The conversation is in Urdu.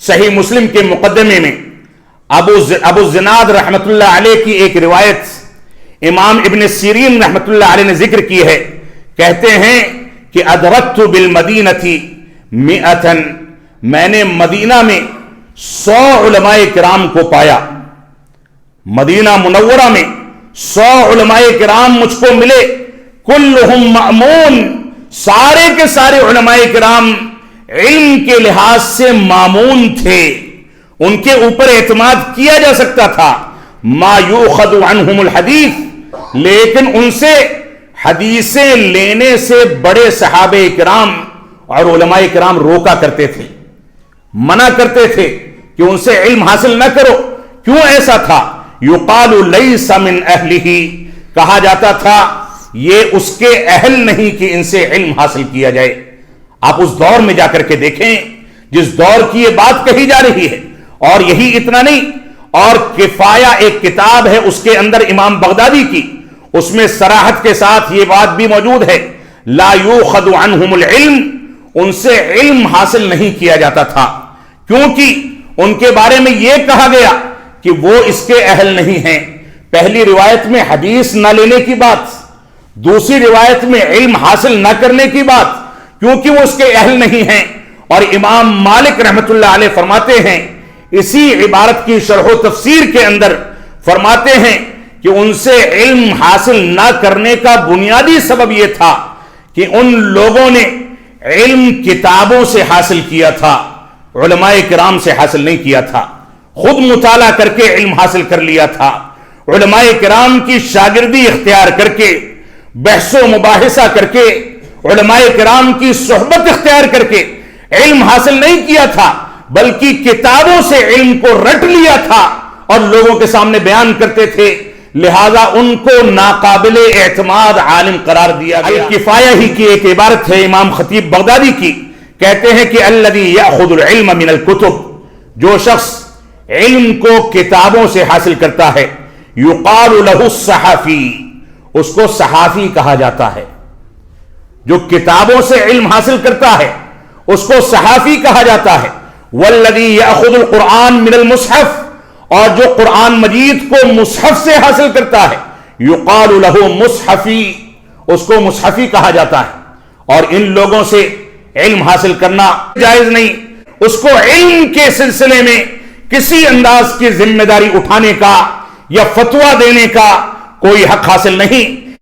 صحیح مسلم کے مقدمے میں ابو زناد رحمت اللہ علیہ کی ایک روایت امام ابن سیرین رحمت اللہ علیہ نے ذکر کی ہے. کہتے ہیں کہ ادرکت بالمدینہ مئۃ، میں نے مدینہ میں 100 علماء کرام کو پایا. مدینہ منورہ میں 100 علماء کرام مجھ کو ملے. کلہم مأمون، سارے کے سارے علماء کرام علم کے لحاظ سے مامون تھے، ان کے اوپر اعتماد کیا جا سکتا تھا. ما یؤخذ عنہم الحدیث، لیکن ان سے حدیثیں لینے سے بڑے صحابہ کرام اور علماء کرام روکا کرتے تھے، منع کرتے تھے کہ ان سے علم حاصل نہ کرو. کیوں ایسا تھا؟ یقال لیس من اہلہ، کہا جاتا تھا یہ اس کے اہل نہیں کہ ان سے علم حاصل کیا جائے. آپ اس دور میں جا کر کے دیکھیں جس دور کی یہ بات کہی جا رہی ہے. اور یہی اتنا نہیں، اور کفایہ ایک کتاب ہے اس کے اندر امام بغدادی کی، اس میں صراحت کے ساتھ یہ بات بھی موجود ہے لا یؤخذ عنہم العلم، ان سے علم حاصل نہیں کیا جاتا تھا، کیونکہ ان کے بارے میں یہ کہا گیا کہ وہ اس کے اہل نہیں ہیں. پہلی روایت میں حدیث نہ لینے کی بات، دوسری روایت میں علم حاصل نہ کرنے کی بات، کیونکہ وہ اس کے اہل نہیں ہیں. اور امام مالک رحمت اللہ علیہ فرماتے ہیں اسی عبارت کی شرح و تفسیر کے اندر، فرماتے ہیں کہ ان سے علم حاصل نہ کرنے کا بنیادی سبب یہ تھا کہ ان لوگوں نے علم کتابوں سے حاصل کیا تھا، علماء کرام سے حاصل نہیں کیا تھا. خود مطالعہ کر کے علم حاصل کر لیا تھا، علماء کرام کی شاگردی اختیار کر کے، بحث و مباحثہ کر کے، علماء کرام کی صحبت اختیار کر کے علم حاصل نہیں کیا تھا، بلکہ کتابوں سے علم کو رٹ لیا تھا اور لوگوں کے سامنے بیان کرتے تھے. لہذا ان کو ناقابل اعتماد عالم قرار دیا گیا. کفایہ ہی کی ایک عبارت ہے امام خطیب بغدادی کی، کہتے ہیں کہ الذی یأخذ العلم من الکتب، جو شخص علم کو کتابوں سے حاصل کرتا ہے، یقال له الصحافی، اس کو صحافی کہا جاتا ہے. جو کتابوں سے علم حاصل کرتا ہے اس کو صحافی کہا جاتا ہے. والذی یأخذ القرآن من المصحف، اور جو قرآن مجید کو مصحف سے حاصل کرتا ہے، یقال له مصحفی، اس کو مصحفی کہا جاتا ہے. اور ان لوگوں سے علم حاصل کرنا جائز نہیں، اس کو علم کے سلسلے میں کسی انداز کی ذمہ داری اٹھانے کا یا فتویٰ دینے کا کوئی حق حاصل نہیں.